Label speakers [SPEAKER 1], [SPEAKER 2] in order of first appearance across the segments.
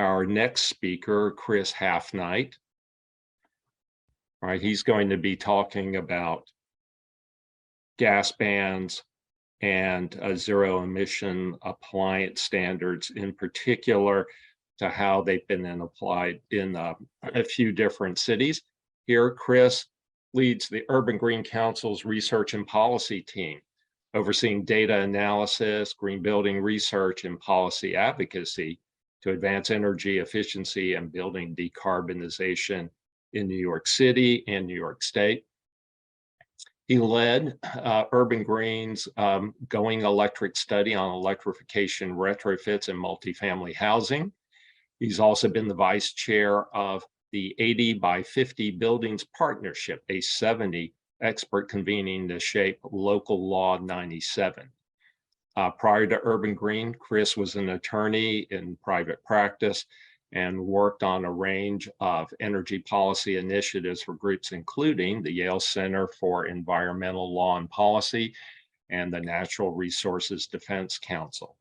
[SPEAKER 1] our next speaker, Chris Halfnight. Right, he's going to be talking about gas bans and zero-emission appliance standards, in particular to how they've been applied in a few different cities. Here, Chris leads the Urban Green Council's research and policy team, overseeing data analysis, green building research, and policy advocacy to advance energy efficiency and building decarbonization in New York City and New York State. He led Urban Green's Going Electric study on electrification retrofits in multifamily housing. He's also been the vice chair of the 80 by 50 Buildings Partnership, a 70 expert convening to shape Local Law 97. Prior to Urban Green, Chris was an attorney in private practice and worked on a range of energy policy initiatives for groups including the Yale Center for Environmental Law and Policy and the Natural Resources Defense Council.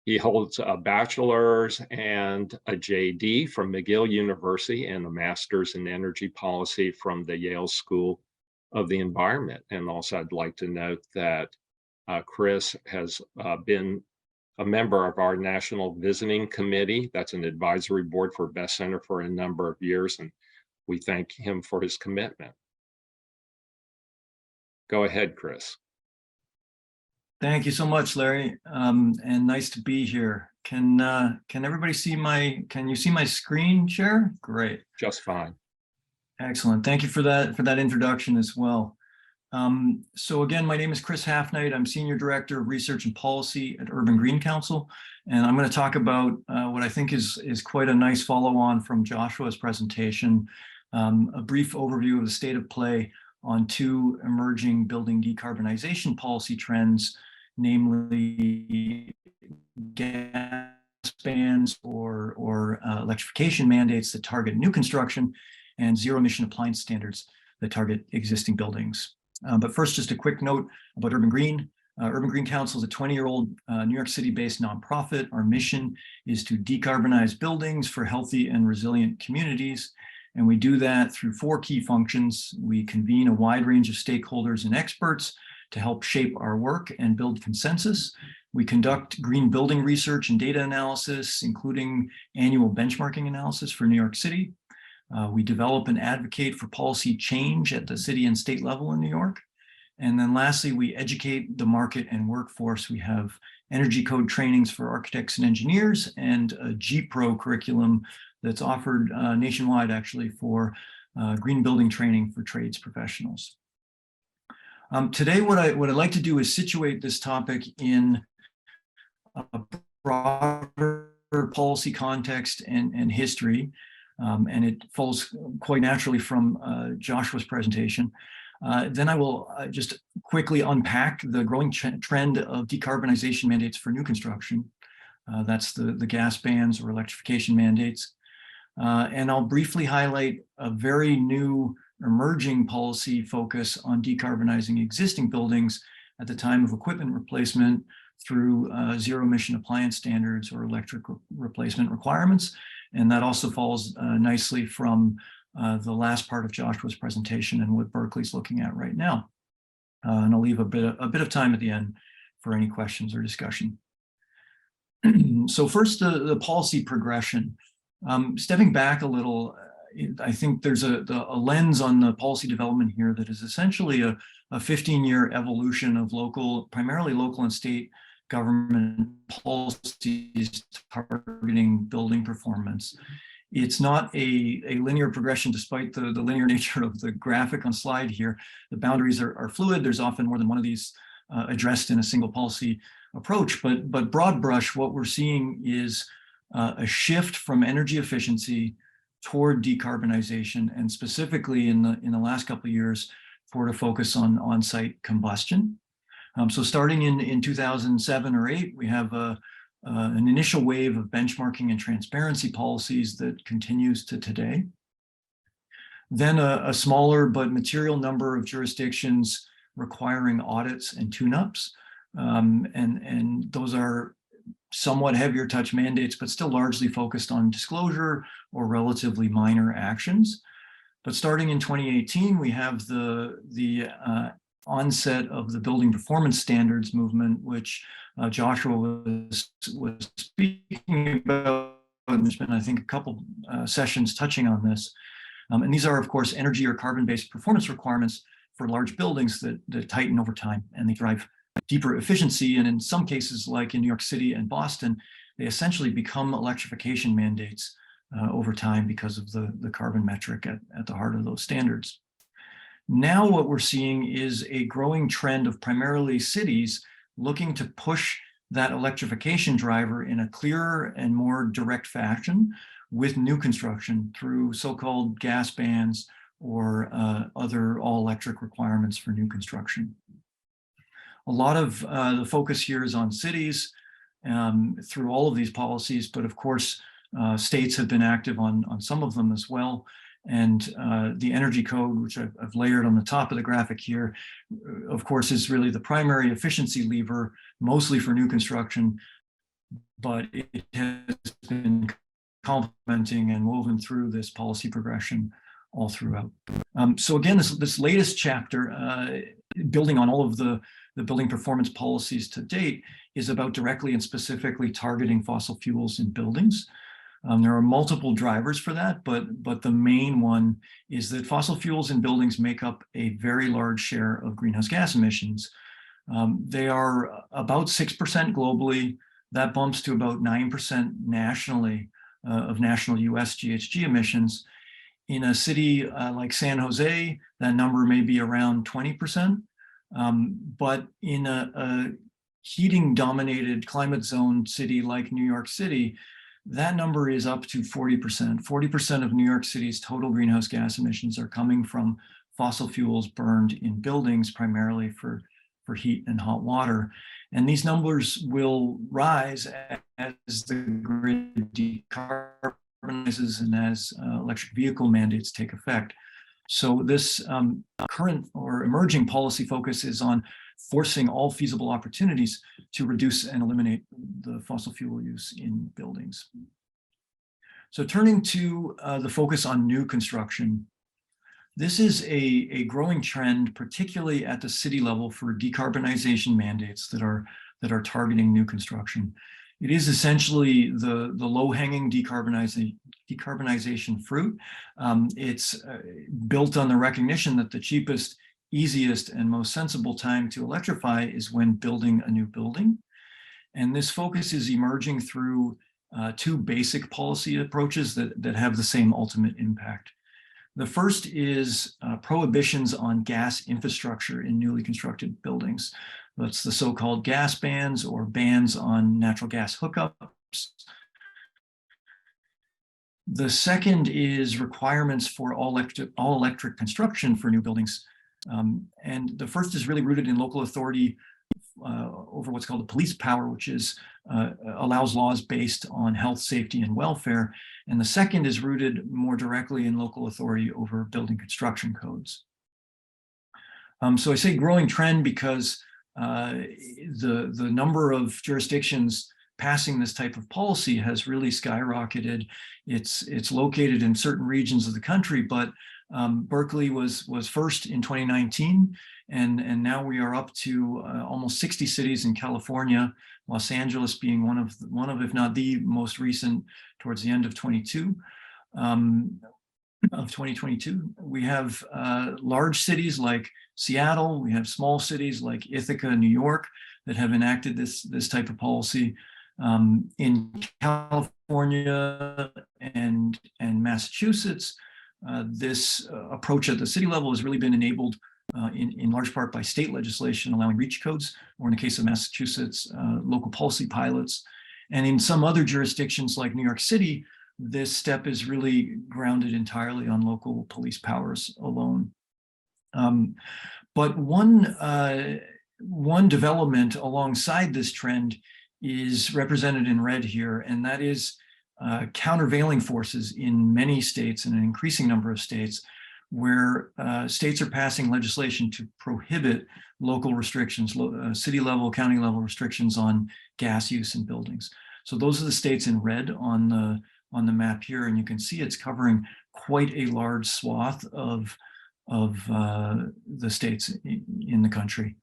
[SPEAKER 1] He holds a bachelor's and a JD from McGill University and a master's in energy policy from the Yale School of the Environment. And also I'd like to note that Chris has been a member of our National Visiting Committee. That's an advisory board for Best Center for a number of years, and we thank him for his commitment. Go ahead, Chris.
[SPEAKER 2] Thank you so much, Larry, and nice to be here. Can everybody see can you see my screen share? Great.
[SPEAKER 1] Just fine.
[SPEAKER 2] Excellent. Thank you for that introduction as well. So again, my name is Chris Halfnight. I'm Senior Director of Research and Policy at Urban Green Council, and I'm going to talk about what I think is quite a nice follow-on from Joshua's presentation, a brief overview of the state of play on two emerging building decarbonization policy trends, namely gas bans or electrification mandates that target new construction, and zero-emission appliance standards that target existing buildings. But first, just a quick note about Urban Green. Urban Green Council is a 20-year-old New York City-based nonprofit. Our mission is to decarbonize buildings for healthy and resilient communities. And we do that through four key functions. We convene a wide range of stakeholders and experts to help shape our work and build consensus. We conduct green building research and data analysis, including annual benchmarking analysis for New York City. We develop and advocate for policy change at the city and state level in New York. And then lastly, we educate the market and workforce. We have energy code trainings for architects and engineers and a G-Pro curriculum that's offered nationwide actually for green building training for trades professionals. Today, what I'd like to do is situate this topic in a broader policy context and history. And it follows quite naturally from Joshua's presentation. Then I will just quickly unpack the growing trend of decarbonization mandates for new construction. That's the gas bans or electrification mandates. And I'll briefly highlight a very new emerging policy focus on decarbonizing existing buildings at the time of equipment replacement through zero-emission appliance standards or electric replacement requirements. And that also falls nicely from the last part of Joshua's presentation and what Berkeley's looking at right now. And I'll leave a bit of time at the end for any questions or discussion. So first, the policy progression. Stepping back a little, I think there's a lens on the policy development here that is essentially a 15-year evolution of primarily local and state government policies targeting building performance. It's not a linear progression, despite the linear nature of the graphic on slide here. The boundaries are fluid. There's often more than one of these addressed in a single policy approach, but broad brush, what we're seeing is a shift from energy efficiency toward decarbonization, and specifically in the last couple of years, toward a focus on on-site combustion. So starting in 2007 or 8, we have an initial wave of benchmarking and transparency policies that continues to today. Then a smaller but material number of jurisdictions requiring audits and tune-ups. And those are somewhat heavier touch mandates, but still largely focused on disclosure or relatively minor actions. But starting in 2018, we have the onset of the building performance standards movement, which Joshua was speaking about. And there's been, I think, a couple sessions touching on this. And these are, of course, energy or carbon-based performance requirements for large buildings that tighten over time, and they drive deeper efficiency. And in some cases, like in New York City and Boston, they essentially become electrification mandates over time because of the carbon metric at the heart of those standards. Now what we're seeing is a growing trend of primarily cities looking to push that electrification driver in a clearer and more direct fashion with new construction through so-called gas bans or other all-electric requirements for new construction. A lot of the focus here is on cities through all of these policies, but of course, states have been active on some of them as well. And the energy code, which I've layered on the top of the graphic here, of course, is really the primary efficiency lever, mostly for new construction, but it has been complementing and woven through this policy progression all throughout. So again, this latest chapter, building on all of the building performance policies to date, is about directly and specifically targeting fossil fuels in buildings. There are multiple drivers for that, but the main one is that fossil fuels in buildings make up a very large share of greenhouse gas emissions. They are about 6% globally. That bumps to about 9% nationally of national US GHG emissions. In a city like San Jose, that number may be around 20%. But in a heating-dominated climate zone city like New York City, that number is up to 40%. 40% of New York City's total greenhouse gas emissions are coming from fossil fuels burned in buildings, primarily for heat and hot water. And these numbers will rise as the grid decarbonizes and as electric vehicle mandates take effect. So this current or emerging policy focus is on forcing all feasible opportunities to reduce and eliminate the fossil fuel use in buildings. So turning to the focus on new construction, this is a growing trend, particularly at the city level, for decarbonization mandates that are targeting new construction. It is essentially the low-hanging decarbonization fruit. It's built on the recognition that the cheapest, easiest, and most sensible time to electrify is when building a new building. And this focus is emerging through two basic policy approaches that have the same ultimate impact. The first is prohibitions on gas infrastructure in newly constructed buildings. That's the so-called gas bans or bans on natural gas hookups. The second is requirements for all electric construction for new buildings. And the first is really rooted in local authority over what's called the police power, which is allows laws based on health, safety, and welfare. And the second is rooted more directly in local authority over building construction codes. So I say growing trend because the number of jurisdictions passing this type of policy has really skyrocketed. It's located in certain regions of the country, but Berkeley was first in 2019, and now we are up to almost 60 cities in California, Los Angeles being one of if not the most recent towards the end of 2022. We have large cities like Seattle. We have small cities like Ithaca, New York, that have enacted this type of policy. In California and Massachusetts, this approach at the city level has really been enabled in large part by state legislation allowing reach codes, or in the case of Massachusetts, local policy pilots. And in some other jurisdictions like New York City, this step is really grounded entirely on local police powers alone. But one development alongside this trend is represented in red here, and that is countervailing forces in many states and an increasing number of states where states are passing legislation to prohibit local restrictions, city level, county level restrictions on gas use in buildings. So those are the states in red on the map here, and you can see it's covering quite a large swath of the states in the country.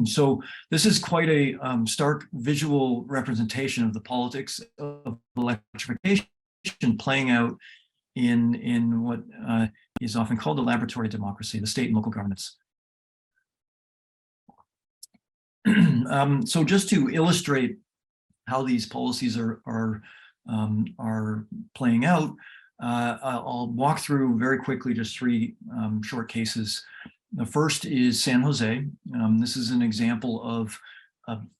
[SPEAKER 2] So this is quite a stark visual representation of the politics of electrification playing out in what is often called the laboratory democracy, the state and local governments. So just to illustrate how these policies are playing out, I'll walk through very quickly just three short cases. The first is San Jose. This is an example of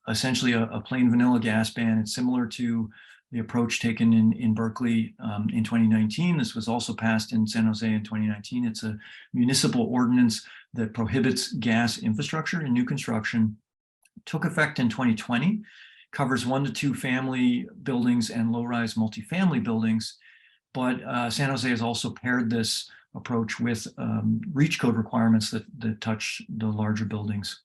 [SPEAKER 2] essentially a plain vanilla gas ban. It's similar to the approach taken in Berkeley in 2019. This was also passed in San Jose in 2019. It's a municipal ordinance that prohibits gas infrastructure in new construction. Took effect in 2020, covers 1 to 2 family buildings and low-rise multifamily buildings. But San Jose has also paired this approach with REACH code requirements that touch the larger buildings.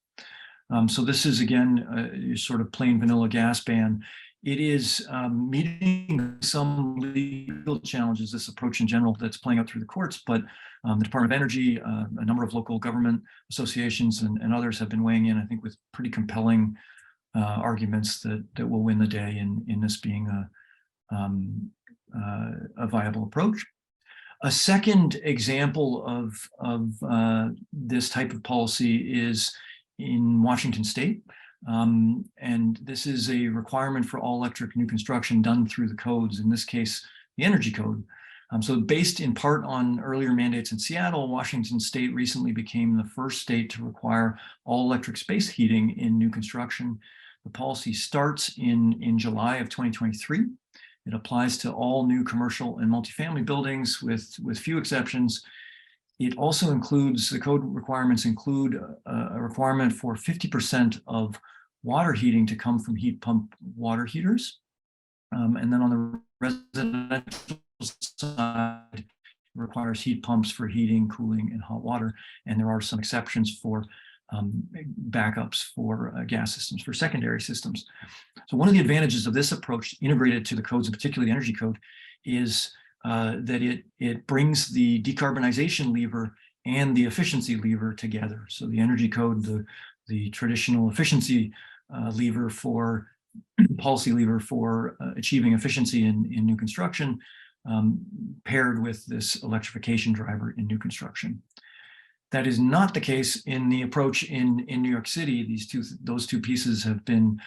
[SPEAKER 2] So this is, again, sort of plain vanilla gas ban. It is meeting some legal challenges, this approach in general, that's playing out through the courts, but the Department of Energy, a number of local government associations and others have been weighing in, I think, with pretty compelling arguments that will win the day in this being a viable approach. A second example of this type of policy is in Washington State. And this is a requirement for all electric new construction done through the codes, in this case, the energy code. So based in part on earlier mandates in Seattle, Washington State recently became the first state to require all electric space heating in new construction. The policy starts in July of 2023. It applies to all new commercial and multifamily buildings with few exceptions. It also includes, the code requirements include a requirement for 50% of water heating to come from heat pump water heaters. And then on the residential side, it requires heat pumps for heating, cooling, and hot water. And there are some exceptions for backups for gas systems, for secondary systems. So one of the advantages of this approach integrated to the codes, and particularly the energy code, is that it brings the decarbonization lever and the efficiency lever together. So the energy code, the traditional efficiency lever for policy lever for achieving efficiency in new construction, paired with this electrification driver in new construction. That is not the case in the approach in New York City. Those two pieces have been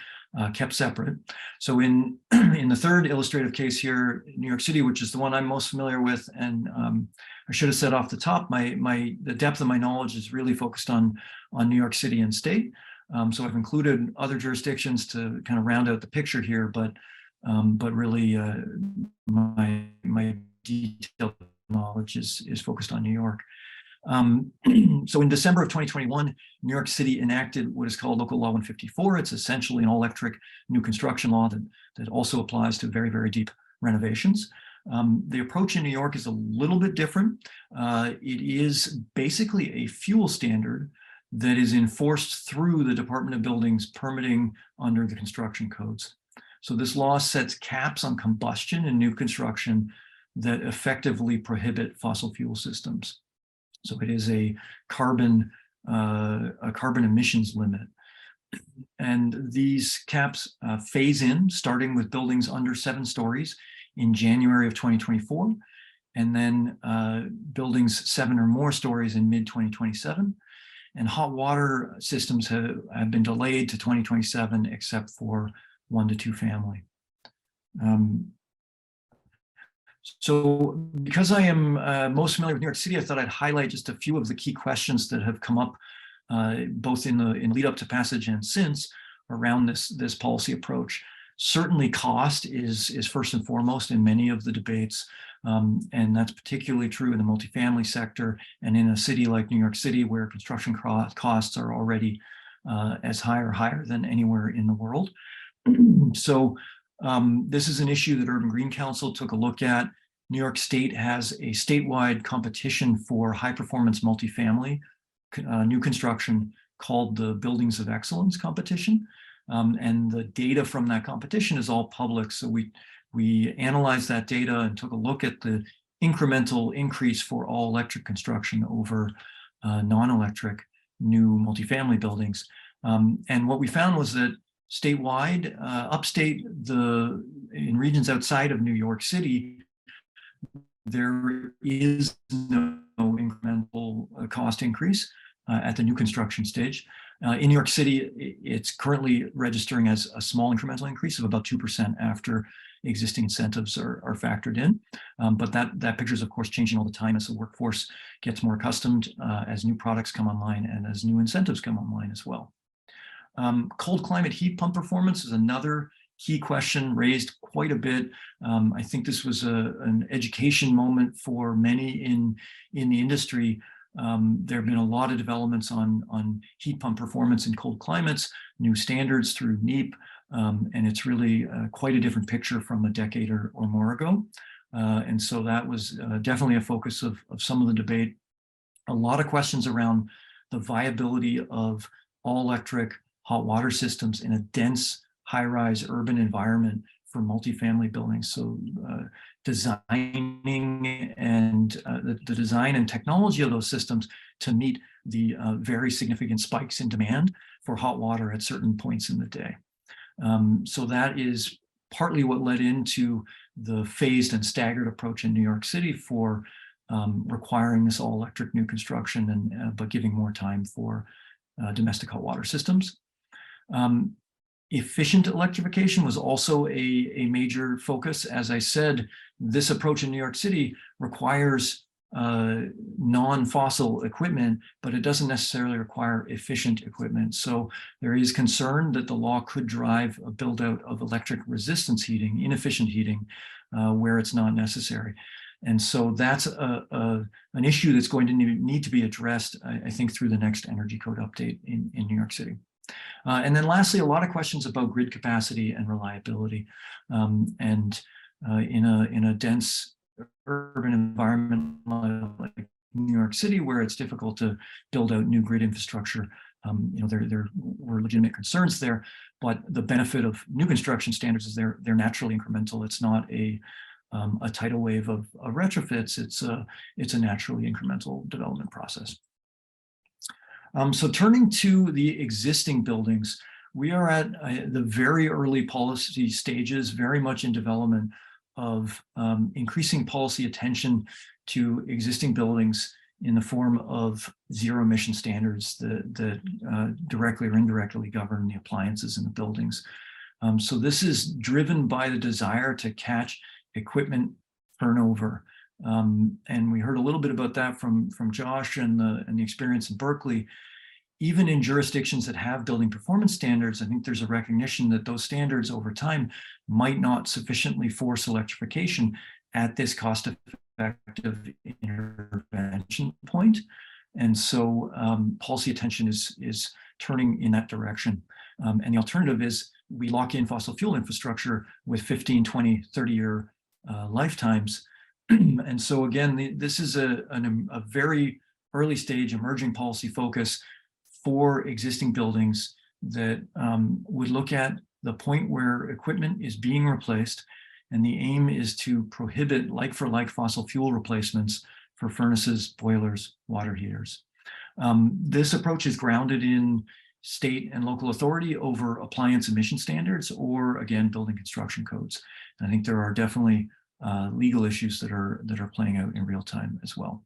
[SPEAKER 2] kept separate. So in the third illustrative case here, New York City, which is the one I'm most familiar with, and I should have said off the top, the depth of my knowledge is really focused on New York City and state. So I've included other jurisdictions to kind of round out the picture here, but really my detailed knowledge is focused on New York. So in December of 2021, New York City enacted what is called Local Law 154. It's essentially an all-electric new construction law that also applies to very, very deep renovations. The approach in New York is a little bit different. It is basically a fuel standard that is enforced through the Department of Buildings permitting under the construction codes. So this law sets caps on combustion in new construction that effectively prohibit fossil fuel systems. So it is a carbon emissions limit. And these caps phase in, starting with buildings under 7 stories in January of 2024, and then buildings 7 or more stories in mid-2027. And hot water systems have been delayed to 2027, except for 1 to 2 family. So because I am most familiar with New York City, I thought I'd highlight just a few of the key questions that have come up both in lead up to passage and since around this policy approach. Certainly cost is first and foremost in many of the debates, and that's particularly true in the multifamily sector and in a city like New York City, where construction costs are already as high or higher than anywhere in the world. So this is an issue that Urban Green Council took a look at New York State has a statewide competition for high-performance multifamily new construction called the Buildings of Excellence competition. And the data from that competition is all public. So we analyzed that data and took a look at the incremental increase for all electric construction over non-electric new multifamily buildings. And what we found was that statewide, upstate, in regions outside of New York City, there is no incremental cost increase at the new construction stage. In New York City, it's currently registering as a small incremental increase of about 2% after existing incentives are factored in. But that picture is, of course, changing all the time as the workforce gets more accustomed, as new products come online and as new incentives come online as well. Cold climate heat pump performance is another key question raised quite a bit. I think this was an education moment for many in the industry. There have been a lot of developments on heat pump performance in cold climates, new standards through NEEP, and it's really quite a different picture from a decade or more ago. And so that was definitely a focus of some of the debate. A lot of questions around the viability of all-electric hot water systems in a dense, high-rise urban environment for multifamily buildings. So designing and the design and technology of those systems to meet the very significant spikes in demand for hot water at certain points in the day. So that is partly what led into the phased and staggered approach in New York City for requiring this all-electric new construction, but giving more time for domestic hot water systems. Efficient electrification was also a major focus. As I said, this approach in New York City requires non-fossil equipment, but it doesn't necessarily require efficient equipment. So there is concern that the law could drive a build out of electric resistance heating, inefficient heating, where it's not necessary. And so that's an issue that's going to need to be addressed, I think, through the next energy code update in New York City. And then lastly, a lot of questions about grid capacity and reliability. In a dense urban environment like New York City, where it's difficult to build out new grid infrastructure, there were legitimate concerns there. But the benefit of new construction standards is they're naturally incremental. It's not a tidal wave of retrofits. It's a naturally incremental development process. So turning to the existing buildings, we are at the very early policy stages, very much in development of increasing policy attention to existing buildings in the form of zero emission standards that directly or indirectly govern the appliances in the buildings. So this is driven by the desire to catch equipment turnover. And we heard a little bit about that from Josh and the experience in Berkeley. Even in jurisdictions that have building performance standards, I think there's a recognition that those standards over time might not sufficiently force electrification at this cost-effective intervention point. And so policy attention is turning in that direction. And the alternative is we lock in fossil fuel infrastructure with 15, 20, 30-year lifetimes. And so again, this is a very early stage emerging policy focus for existing buildings that would look at the point where equipment is being replaced, and the aim is to prohibit like-for-like fossil fuel replacements for furnaces, boilers, water heaters. This approach is grounded in state and local authority over appliance emission standards, or again, building construction codes. And I think there are definitely legal issues that are playing out in real time as well.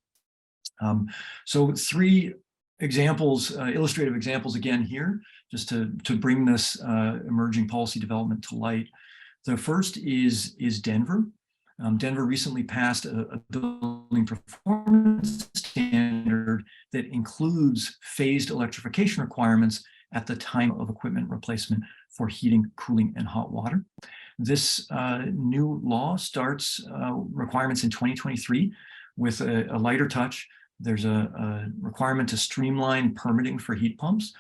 [SPEAKER 2] So three examples, illustrative examples again here, just to bring this emerging policy development to light. The first is Denver. Denver recently passed a building performance standard that includes phased electrification requirements at the time of equipment replacement for heating, cooling, and hot water. This new law starts requirements in 2023 with a lighter touch. There's a requirement to streamline permitting for heat pumps.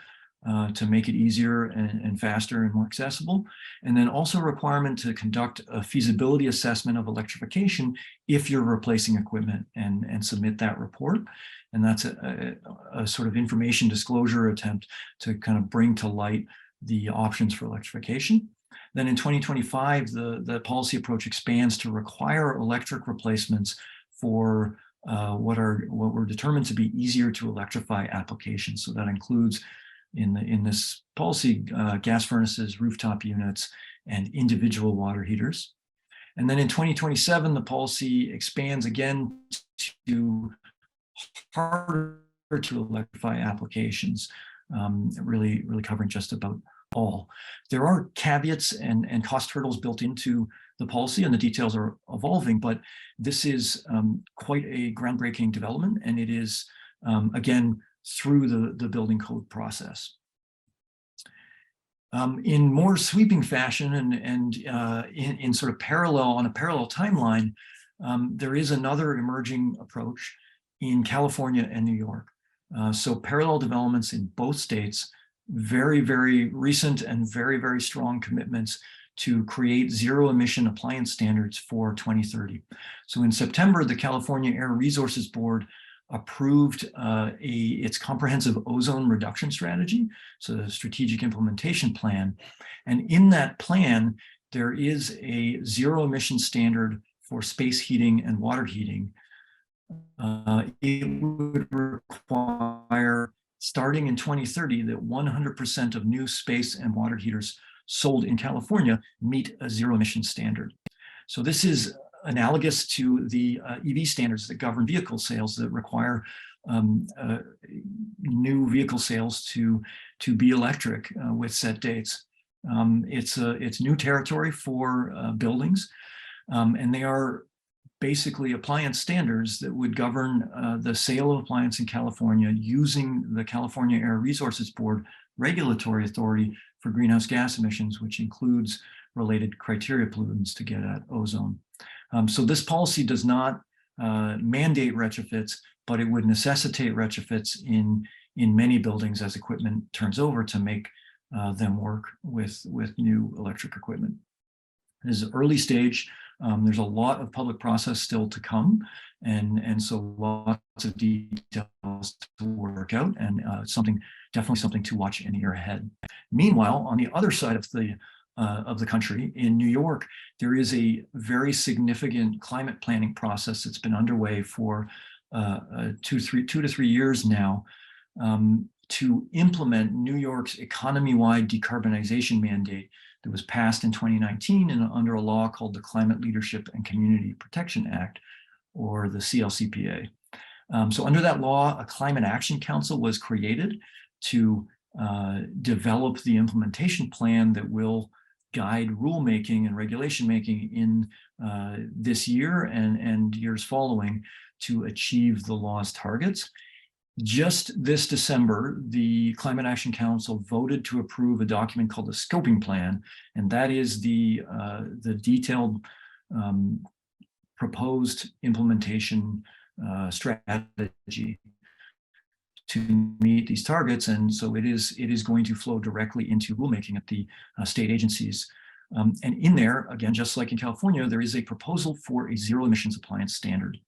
[SPEAKER 2] to make it easier and faster and more accessible. And then also a requirement to conduct a feasibility assessment of electrification if you're replacing equipment and submit that report. And that's a sort of information disclosure attempt to kind of bring to light the options for electrification. Then in 2025, the policy approach expands to require electric replacements for what were determined to be easier to electrify applications. So that includes in this policy, gas furnaces, rooftop units, and individual water heaters. And then in 2027, the policy expands again to harder to electrify applications, really covering just about all. There are caveats and cost hurdles built into the policy, and the details are evolving, but this is quite a groundbreaking development, and it is, again, through the building code process. In more sweeping fashion and in sort of on a parallel timeline, there is another emerging approach in California and New York. So parallel developments in both states, very, very recent and very, very strong commitments to create zero-emission appliance standards for 2030. So in September, the California Air Resources Board approved its comprehensive ozone reduction strategy, so the strategic implementation plan. And in that plan, there is a zero-emission standard for space heating and water heating. It would require, starting in 2030, that 100% of new space and water heaters sold in California meet a zero-emission standard. So this is analogous to the EV standards that govern vehicle sales that require new vehicle sales to be electric with set dates. It's new territory for buildings, and they are basically appliance standards that would govern the sale of appliance in California using the California Air Resources Board regulatory authority for greenhouse gas emissions, which includes related criteria pollutants to get at ozone. So this policy does not mandate retrofits, but it would necessitate retrofits in many buildings as equipment turns over to make them work with new electric equipment. This is early stage. There's a lot of public process still to come, and so lots of details to work out, and definitely something to watch in the year ahead. Meanwhile, on the other side of the country, in New York, there is a very significant climate planning process that's been underway for 2 to 3 years now to implement New York's economy-wide decarbonization mandate that was passed in 2019 and under a law called the Climate Leadership and Community Protection Act, or the CLCPA. So under that law, a Climate Action Council was created to develop the implementation plan that will guide rulemaking and regulation making in this year and years following to achieve the law's targets. Just this December, the Climate Action Council voted to approve a document called the Scoping Plan, and that is the detailed proposed implementation strategy to meet these targets. And so it is going to flow directly into rulemaking at the state agencies. And in there, again, just like in California, there is a proposal for a zero emissions appliance standard.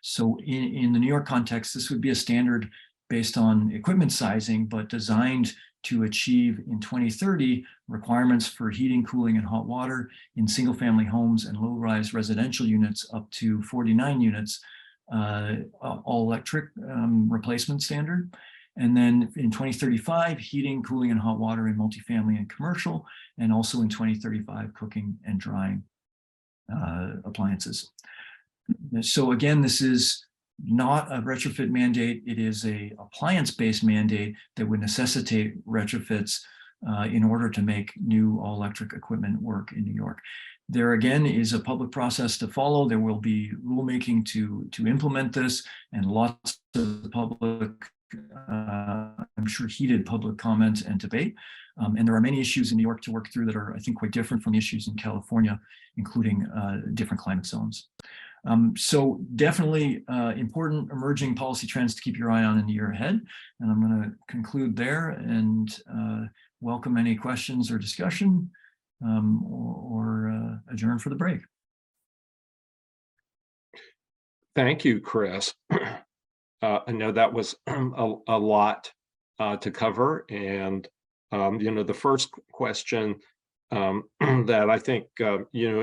[SPEAKER 2] So in the New York context, this would be a standard based on equipment sizing, but designed to achieve in 2030 requirements for heating, cooling, and hot water in single-family homes and low-rise residential units up to 49 units, all-electric replacement standard. And then in 2035, heating, cooling, and hot water in multifamily and commercial, and also in 2035, cooking and drying appliances. So again, this is not a retrofit mandate. It is a appliance-based mandate that would necessitate retrofits in order to make new all-electric equipment work in New York. There again is a public process to follow. There will be rulemaking to implement this, and lots of public, I'm sure, heated public comment and debate. And there are many issues in New York to work through that are, I think, quite different from the issues in California, including different climate zones. So definitely important emerging policy trends to keep your eye on in the year ahead. And I'm going to conclude there and welcome any questions or discussion or adjourn for the break.
[SPEAKER 1] Thank you, Chris. I know that was a lot to cover. And, the first question that I think, you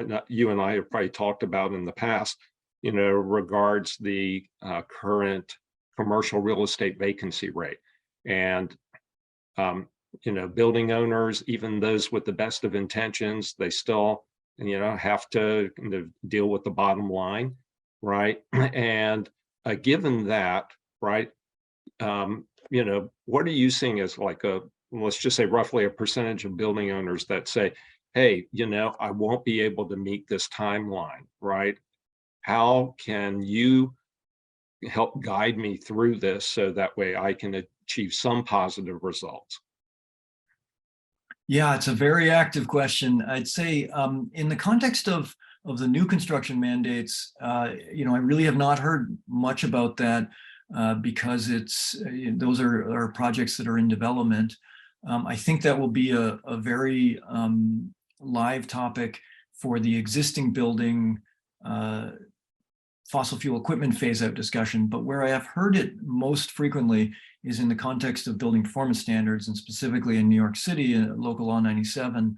[SPEAKER 1] and I have probably talked about in the past, regards the current commercial real estate vacancy rate. And, building owners, even those with the best of intentions, they still, have to kind of deal with the bottom line, right? And given that, right, what are you seeing as like let's just say roughly a percentage of building owners that say, hey, I won't be able to meet this timeline, right? How can you help guide me through this so that way I can achieve some positive results?
[SPEAKER 2] Yeah, it's a very active question. I'd say in the context of the new construction mandates, I really have not heard much about that because those are projects that are in development. I think that will be a very live topic for the existing building fossil fuel equipment phase out discussion. But where I have heard it most frequently is in the context of building performance standards, and specifically in New York City, Local Law 97,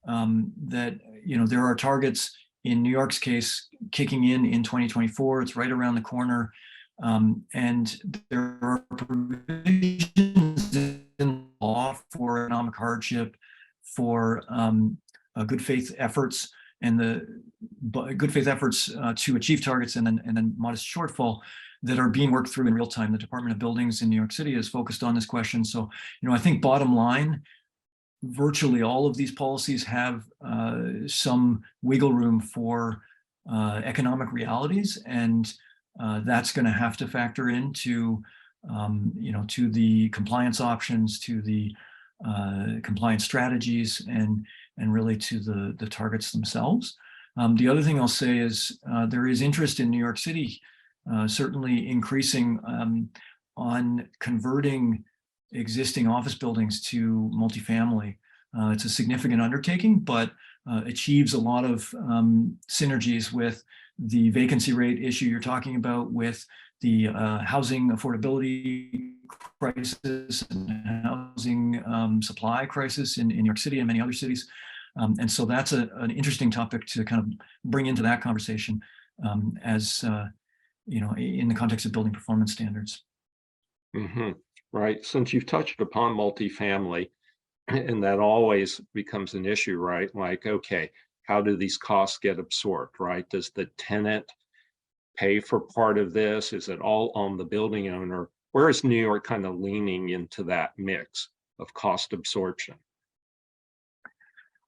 [SPEAKER 2] that there are targets in New York's case kicking in 2024. It's right around the corner. And there are provisions in law for economic hardship, for good faith efforts, and the good faith efforts to achieve targets and then modest shortfall that are being worked through in real time. The Department of Buildings in New York City is focused on this question. So, I think bottom line, virtually all of these policies have some wiggle room for economic realities, and that's going to have to factor into, to the compliance options, to the compliance strategies, and really to the targets themselves. The other thing I'll say is there is interest in New York City, certainly increasing on converting existing office buildings to multifamily. It's a significant undertaking, but achieves a lot of synergies with the vacancy rate issue you're talking about, with the housing affordability crisis and housing supply crisis in New York City and many other cities. And so that's an interesting topic to kind of bring into that conversation as in the context of building performance standards.
[SPEAKER 1] Mm-hmm. Right. Since you've touched upon multifamily, and that always becomes an issue, right? Like, okay, how do these costs get absorbed, right? Does the tenant pay for part of this? Is it all on the building owner? Where is New York kind of leaning into that mix of cost absorption?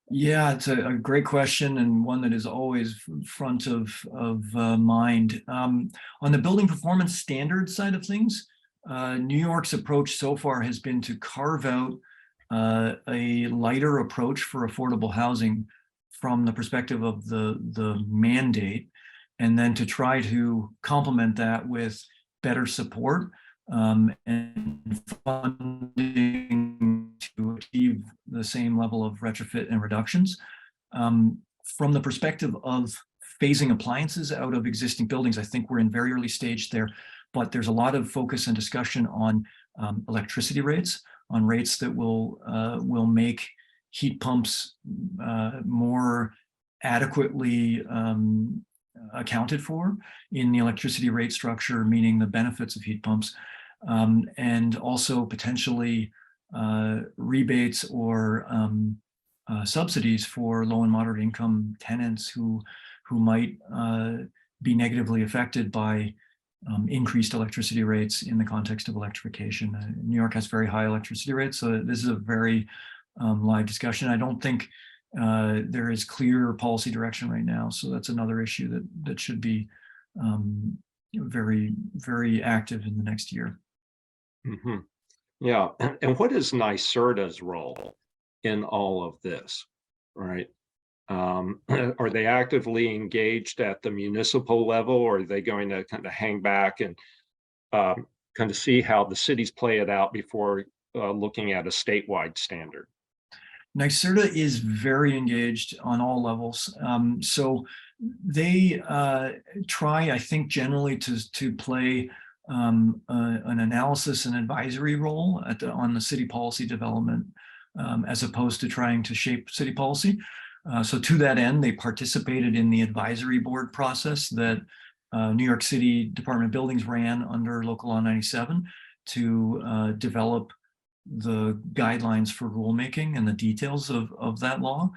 [SPEAKER 2] Yeah, it's a great question, and one that is always front of mind. On the building performance standard side of things, New York's approach so far has been to carve out a lighter approach for affordable housing from the perspective of the mandate, and then to try to complement that with better support and funding to achieve the same level of retrofit and reductions. From the perspective of phasing appliances out of existing buildings, I think we're in very early stage there, but there's a lot of focus and discussion on electricity rates, on rates that will make heat pumps more adequately accounted for in the electricity rate structure, meaning the benefits of heat pumps, and also potentially rebates or subsidies for low and moderate income tenants who might be negatively affected by increased electricity rates in the context of electrification. New York has very high electricity rates, so this is a very live discussion. I don't think there is clear policy direction right now, so that's another issue that should be very, very active in the next year.
[SPEAKER 1] Mm-hmm. Yeah, and what is NYSERDA's role in all of this, right? Are they actively engaged at the municipal level, or are they going to kind of hang back and kind of see how the cities play it out before looking at a statewide standard?
[SPEAKER 2] NYSERDA is very engaged on all levels. So they try, I think, generally to play an analysis and advisory role on the city policy development, as opposed to trying to shape city policy. So to that end, they participated in the advisory board process that New York City Department of Buildings ran under Local Law 97 to develop the guidelines for rulemaking and the details of that law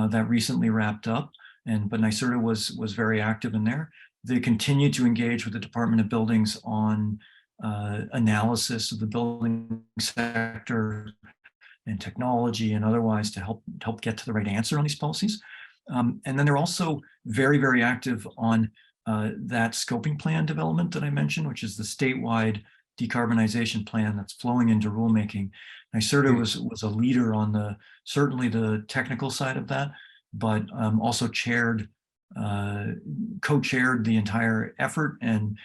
[SPEAKER 2] that recently wrapped up. But NYSERDA was very active in there. They continue to engage with the Department of Buildings on analysis of the building sector and technology and otherwise to help get to the right answer on these policies. And then they're also very, very active on that scoping plan development that I mentioned, which is the statewide decarbonization plan that's flowing into rulemaking. NYSERDA was a leader on certainly the technical side of that, but also co-chaired the entire effort and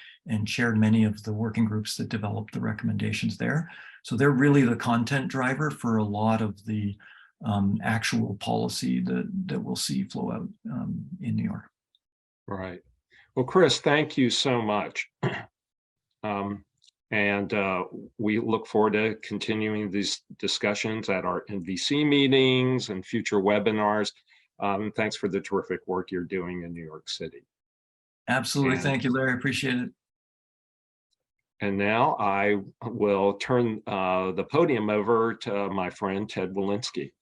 [SPEAKER 2] chaired many of the working groups that developed the recommendations there. So they're really the content driver for a lot of the actual policy that we'll see flow out in New York.
[SPEAKER 1] Right. Well, Chris, thank you so much. And we look forward to continuing these discussions at our NVC meetings and future webinars. Thanks for the terrific work you're doing in New York City.
[SPEAKER 2] Absolutely. Thank you, Larry. I appreciate it.
[SPEAKER 1] And now I will turn the podium over to my friend Ted Walensky.